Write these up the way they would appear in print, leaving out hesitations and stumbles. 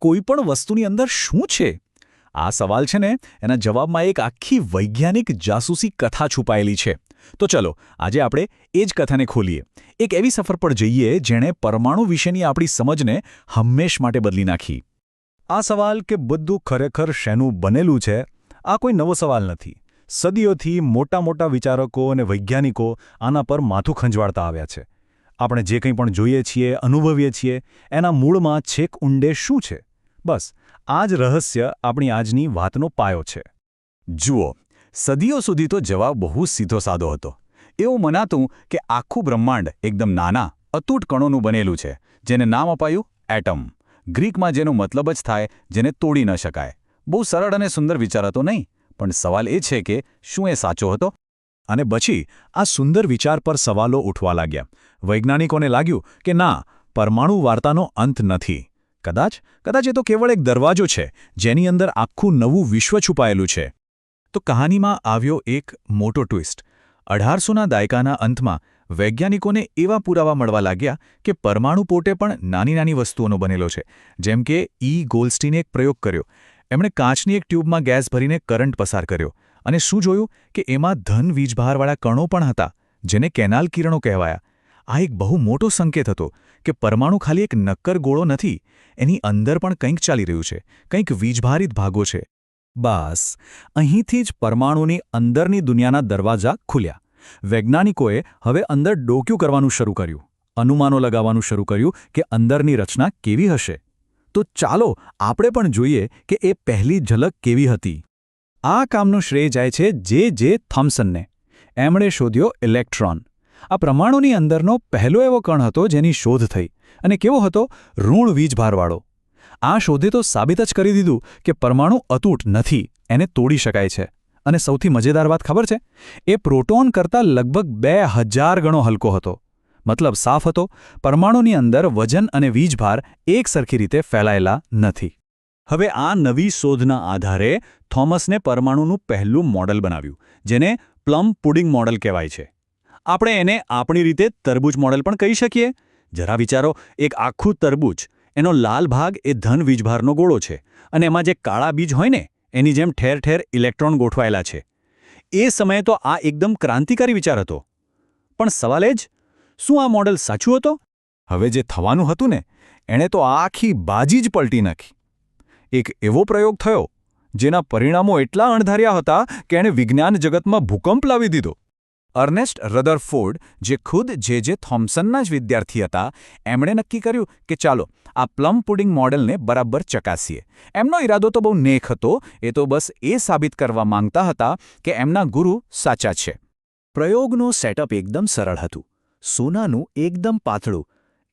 કોઈ પણ વસ્તુની અંદર શું છે? આ સવાલ છે ને, એના જવાબમાં એક આખી વૈજ્ઞાનિક જાસૂસી કથા છુપાયેલી છે. તો ચલો આજે આપણે એ જ કથાને ખોલીએ. એક એવી સફર પર જઈએ જેણે પરમાણુ વિશેની આપણી સમજને હંમેશ માટે બદલી નાખી. આ સવાલ કે બધું ખરેખર શેનું બનેલું છે, આ કોઈ નવો સવાલ નથી. સદીઓથી મોટા મોટા વિચારકો અને વૈજ્ઞાનિકો આના પર માથું ખંજવાળતા આવ્યા છે. આપણે જે કંઈ પણ જોઈએ છીએ, અનુભવીએ છીએ, એના મૂળમાં છેક ઊંડે શું છે? બસ આ જ રહસ્ય આપણી આજની વાતનો પાયો છે. જુઓ, સદીઓ સુધી તો જવાબ બહુ સીધો સાદો હતો. એવું મનાતું કે આખું બ્રહ્માંડ એકદમ નાના, અતૂટ કણોનું બનેલું છે, જેને નામ અપાયું એટમ. ગ્રીકમાં જેનો મતલબ જ થાય જેને તોડી ન શકાય. બહુ સરળ અને સુંદર વિચાર હતો નહીં, પણ સવાલ એ છે કે શું એ સાચો હતો? અને પછી આ સુંદર વિચાર પર સવાલો ઉઠવા લાગ્યા. વૈજ્ઞાનિકોને લાગ્યું કે ના, પરમાણુ વાર્તાનો અંત નથી. કદાચ એ તો કેવળ એક દરવાજો છે જેની અંદર આખું નવું વિશ્વ છુપાયેલું છે. તો કહાનીમાં આવ્યો એક મોટો ટ્વિસ્ટ. 1800ના દાયકાના અંતમાં વૈજ્ઞાનિકોને એવા પુરાવા મળવા લાગ્યા કે પરમાણુ પોતે પણ નાની નાની વસ્તુઓનો બનેલો છે. જેમ કે ગોલ્ડસ્ટીને એક પ્રયોગ કર્યો. એમણે કાચની એક ટ્યુબમાં ગેસ ભરીને કરંટ પસાર કર્યો અને શું જોયું કે એમાં ધન વીજભારવાળા કણો પણ હતા, જેને કેનાલ કિરણો કહેવાયા. આ એક બહુ મોટો સંકેત હતો કે પરમાણુ ખાલી એક નક્કર ગોળો નથી, એની અંદર પણ કંઈક ચાલી રહ્યું છે, કંઈક વીજભારિત ભાગો છે. બસ અહીંથી જ પરમાણુની અંદરની દુનિયાના દરવાજા ખુલ્યા. વૈજ્ઞાનિકોએ હવે અંદર ડોક્યું કરવાનું શરૂ કર્યું, અનુમાનો લગાવવાનું શરૂ કર્યું કે અંદરની રચના કેવી હશે. તો ચાલો આપણે પણ જોઈએ કે એ પહેલી ઝલક કેવી હતી. આ કામનું શ્રેય જાય છે જે થોમ્સનને. એમણે શોધ્યો ઇલેક્ટ્રોન. આ પરમાણુની અંદરનો પહેલો એવો કણ હતો જેની શોધ થઈ. અને કેવો હતો? ઋણ વીજભારવાળો. આ શોધે તો સાબિત જ કરી દીધું કે પરમાણુ અતૂટ નથી, એને તોડી શકાય છે. અને સૌથી મજેદાર વાત ખબર છે? એ પ્રોટોન કરતાં લગભગ 2000 ગણો હલકો હતો. મતલબ સાફ હતો, પરમાણુની અંદર વજન અને વીજભાર એક સરખી રીતે ફેલાયેલા નથી. હવે આ નવી શોધના આધારે થોમસને પરમાણુનું પહેલું મોડલ બનાવ્યું, જેને પ્લમ પુડિંગ મોડલ કહેવાય છે. આપણે એને આપણી રીતે તરબૂચ મોડલ પણ કહી શકીએ. જરા વિચારો, એક આખું તરબૂચ, એનો લાલ ભાગ એ ધન વીજભારનો ગોળો છે, અને એમાં જે કાળા બીજ હોય ને, એની જેમ ઠેર ઠેર ઇલેક્ટ્રોન ગોઠવાયેલા છે. એ સમયે તો આ એકદમ ક્રાંતિકારી વિચાર હતો. પણ સવાલ એ જ, શું આ મોડલ સાચું હતો? હવે જે થવાનું હતું ને, એણે તો આખી બાજી જ પલટી નાખી. એક એવો પ્રયોગ થયો જેના પરિણામો એટલા અણધાર્યા હતા કે એણે વિજ્ઞાન જગતમાં ભૂકંપ લાવી દીધો. અર્નેસ્ટ રધરફોર્ડ, જે ખુદ જે થોમ્સનના જ વિદ્યાર્થી હતા, એમણે નક્કી કર્યું કે ચાલો આ પ્લમ પુડિંગ મોડેલને બરાબર ચકાસીએ. એમનો ઈરાદો તો બહુ નેક હતો, એ તો બસ એ સાબિત કરવા માંગતા હતા કે એમના ગુરુ સાચા છે. પ્રયોગનો સેટઅપ એકદમ સરળ હતું. સોનાનું એકદમ પાતળું,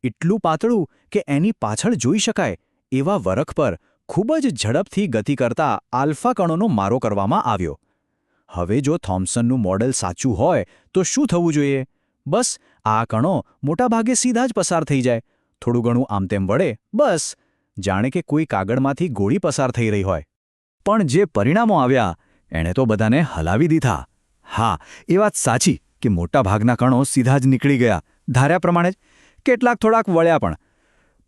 એટલું પાતળું કે એની પાછળ જોઈ શકાય એવા વરખ પર ખૂબ જ ઝડપથી ગતિ કરતા આલ્ફા કણોનો મારો કરવામાં આવ્યો. હવે જો થોમ્સનનું મોડેલ સાચું હોય તો શું થવું જોઈએ? બસ આ કણો મોટાભાગે સીધા જ પસાર થઈ જાય, થોડું ઘણું આમ તેમ વળે, બસ જાણે કે કોઈ કાગળમાંથી ગોળી પસાર થઈ રહી હોય. પણ જે પરિણામો આવ્યા એણે તો બધાને હલાવી દીધા. હા, એ વાત સાચી કે મોટાભાગના કણો સીધા જ નીકળી ગયા, ધાર્યા પ્રમાણે જ. કેટલાક થોડાક વળ્યા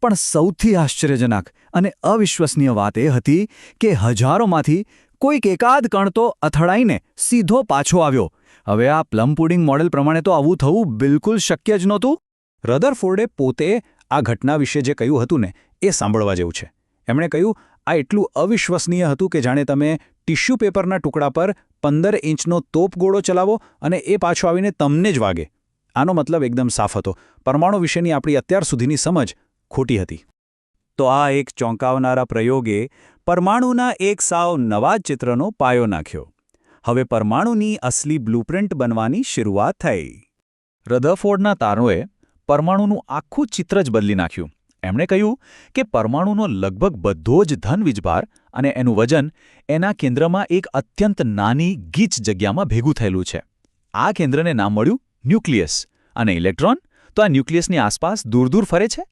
પણ સૌથી આશ્ચર્યજનક અને અવિશ્વસનીય વાત એ હતી કે હજારોમાંથી કોઈક એકાદ કણ તો અથડાઈને સીધો પાછો આવ્યો. હવે આ પ્લમ પુડિંગ મોડેલ પ્રમાણે તો આવું થવું બિલકુલ શક્ય જ નહોતું. રધરફોર્ડે પોતે આ ઘટના વિશે જે કહ્યું હતું ને, એ સાંભળવા જેવું છે. એમણે કહ્યું, આ એટલું અવિશ્વસનીય હતું કે જાણે તમે ટિશ્યુ પેપરના ટુકડા પર 15 ઇંચનો તોપ ગોળો ચલાવો અને એ પાછો આવીને તમને જ વાગે. આનો મતલબ એકદમ સાફ હતો. પરમાણુ વિશેની આપણી અત્યાર સુધીની સમજ ખોટી હતી. તો આ એક ચોંકાવનારા પ્રયોગે પરમાણુના એક સાવ નવા ચિત્રનો પાયો નાખ્યો. હવે પરમાણુની અસલી બ્લુપ્રિન્ટ બનવાની શરૂઆત થઈ. રધરફોર્ડના તારણોએ પરમાણુનું આખું ચિત્ર જ બદલી નાખ્યું. એમણે કહ્યું કે પરમાણુનો લગભગ બધો જ ધન વીજભાર અને એનું વજન એના કેન્દ્રમાં એક અત્યંત નાની ગીચ જગ્યામાં ભેગું થયેલું છે. આ કેન્દ્રને નામ મળ્યું ન્યુક્લિયસ. અને ઇલેક્ટ્રોન તો આ ન્યુક્લિયસની આસપાસ દૂર દૂર ફરે છે.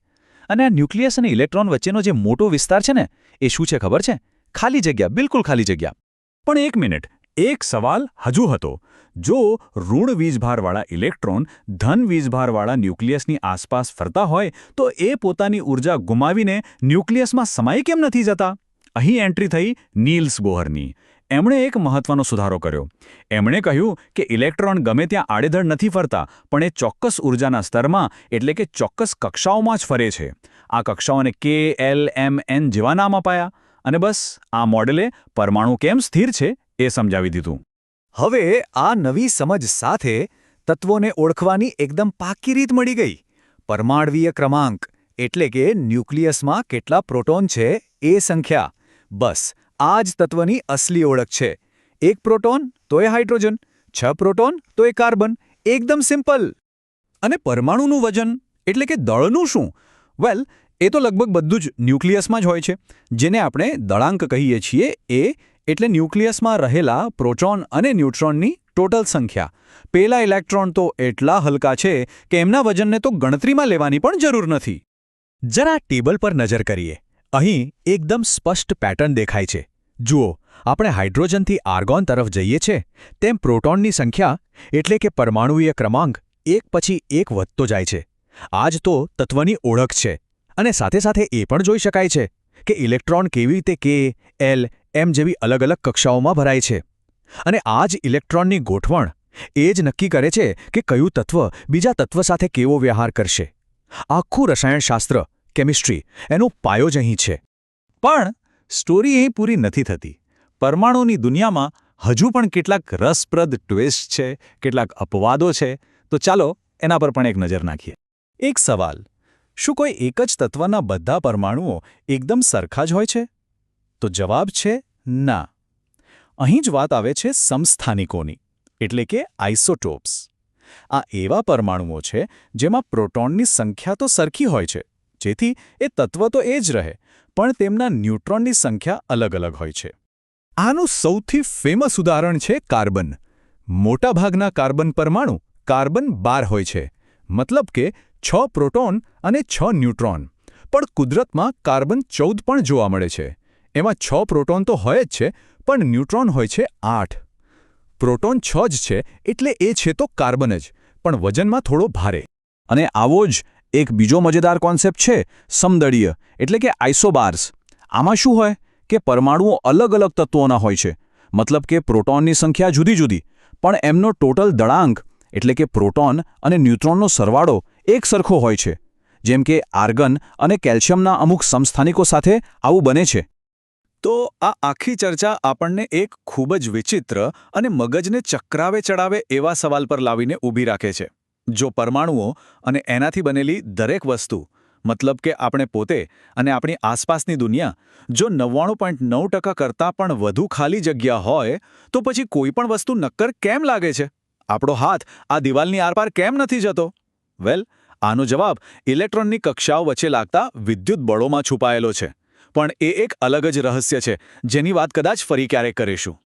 અને આ ન્યુક્લિયસ અને ઇલેક્ટ્રોન વચ્ચેનો જે મોટો વિસ્તાર છે ને, એ શું છે ખબર છે? ખાલી જગ્યા, બિલકુલ ખાલી જગ્યા. પણ એક મિનિટ, એક સવાલ હજુ હતો. જો ઋણ વીજભારવાળા ઇલેક્ટ્રોન ધન વીજભારવાળા ન્યુક્લિયસની આસપાસ ફરતા હોય તો એ પોતાની ઊર્જા ગુમાવીને ન્યુક્લિયસમાં સમાઈ કેમ નથી જતા? અહીં એન્ટ્રી થઈ નીલ્સ બોહરની. એમણે એક મહત્વનો સુધારો કર્યો. એમણે કહ્યું કે ઇલેક્ટ્રોન ગમે ત્યાં આડેધડ નથી ફરતા, પણ એ ચોક્કસ ઊર્જાના સ્તરમાં એટલે કે ચોક્કસ કક્ષાઓમાં જ ફરે છે. આ કક્ષાઓને K, L, M, N જેવા નામ અપાયા અને બસ આ મોડેલે પરમાણુ કેમ સ્થિર છે એ સમજાવી દીધું. હવે આ નવી સમજ સાથે તત્વોને ઓળખવાની એકદમ પાકી રીત મળી ગઈ. પરમાણ્વીય ક્રમાંક એટલે કે ન્યુક્લિયસમાં કેટલા પ્રોટોન છે એ સંખ્યા. બસ આ જ તત્વની અસલી ઓળખ છે. 1 પ્રોટોન તો એ હાઇડ્રોજન, 6 પ્રોટોન તો એ કાર્બન. એકદમ સિમ્પલ. અને પરમાણુનું વજન એટલે કે દળનું શું? વેલ, એ તો લગભગ બધું જ ન્યુક્લિયસમાં જ હોય છે. જેને આપણે દળાંક કહીએ છીએ એ એટલે ન્યુક્લિયસમાં રહેલા પ્રોટોન અને ન્યુટ્રોનની ટોટલ સંખ્યા. પેલા ઇલેક્ટ્રોન તો એટલા હલકા છે કે એમના વજનને તો ગણતરીમાં લેવાની પણ જરૂર નથી. જરા ટેબલ પર નજર કરીએ. અહીં એકદમ સ્પષ્ટ પેટર્ન દેખાય છે. જુઓ, આપણે હાઇડ્રોજનથી આર્ગોન તરફ જઈએ છીએ તેમ પ્રોટોનની સંખ્યા એટલે કે પરમાણુવીય ક્રમાંક એક પછી એક વધતો જાય છે. આ જ તો તત્વની ઓળખ છે. અને સાથે સાથે એ પણ જોઈ શકાય છે કે ઇલેક્ટ્રોન કેવી રીતે K, L, M જેવી અલગ અલગ કક્ષાઓમાં ભરાય છે. અને આ જ ઇલેક્ટ્રોનની ગોઠવણ એ જ નક્કી કરે છે કે કયું તત્વ બીજા તત્વ સાથે કેવો વ્યવહાર કરશે. આખું રસાયણશાસ્ત્ર, કેમિસ્ટ્રી એનો પાયો જ અહીં છે. પણ સ્ટોરી અહીં પૂરી નથી થતી. પરમાણુની દુનિયામાં હજુ પણ કેટલાક રસપ્રદ ટ્વિસ્ટ છે, કેટલાક અપવાદો છે. તો ચાલો એના પર પણ એક નજર નાખીએ. એક સવાલ: શું કોઈ એક જ તત્વના બધા પરમાણુઓ એકદમ સરખા જ હોય છે? તો જવાબ છે ના. અહીં જ વાત આવે છે સમસ્થાનિકોની, એટલે કે આઇસોટોપ્સ. આ એવા પરમાણુઓ છે જેમાં પ્રોટોનની સંખ્યા તો સરખી હોય છે, જેથી એ તત્વ તો એ જ રહે, પણ તેમના ન્યુટ્રોનની સંખ્યા અલગ અલગ હોય છે. આનું સૌથી ફેમસ ઉદાહરણ છે કાર્બન. મોટાભાગના કાર્બન પરમાણુ કાર્બન 12 હોય છે, મતલબ કે 6 પ્રોટોન અને 6 ન્યુટ્રોન. પણ કુદરતમાં કાર્બન 14 પણ જોવા મળે છે. એમાં 6 પ્રોટોન તો હોય જ છે, પણ ન્યુટ્રોન હોય છે 8. પ્રોટોન 6 જ છે એટલે એ છે તો કાર્બન જ, પણ વજનમાં થોડો ભારે. અને આવો જ એક બીજો મજેદાર કોન્સેપ્ટ છે સમદળીય, એટલે કે આઇસોબાર્સ. આમાં શું હોય કે પરમાણુઓ અલગ અલગ તત્વોના હોય છે, મતલબ કે પ્રોટોનની સંખ્યા જુદી જુદી, પણ એમનો ટોટલ દળાંક એટલે કે પ્રોટોન અને ન્યુટ્રોનનો સરવાળો એક સરખો હોય છે. જેમ કે આર્ગન અને કેલ્શિયમના અમુક સમસ્થાનિકો સાથે આવું બને છે. તો આ આખી ચર્ચા આપણને એક ખૂબ જ વિચિત્ર અને મગજને ચક્રાવે ચડાવે એવા સવાલ પર લાવીને ઊભી રાખે છે. જો પરમાણુઓ અને એનાથી બનેલી દરેક વસ્તુ, મતલબ કે આપણે પોતે અને આપણી આસપાસની દુનિયા, જો 99.9% કરતાં પણ વધુ ખાલી જગ્યા હોય, તો પછી કોઈ પણ વસ્તુ નક્કર કેમ લાગે છે? આપણો હાથ આ દિવાલની આરપાર કેમ નથી જતો? વેલ, આનો જવાબ ઇલેક્ટ્રોનની કક્ષાઓ વચ્ચે લાગતા વિદ્યુત બળોમાં છુપાયેલો છે. પણ એ એક અલગ જ રહસ્ય છે, જેની વાત કદાચ ફરી ક્યારેક કરીશું.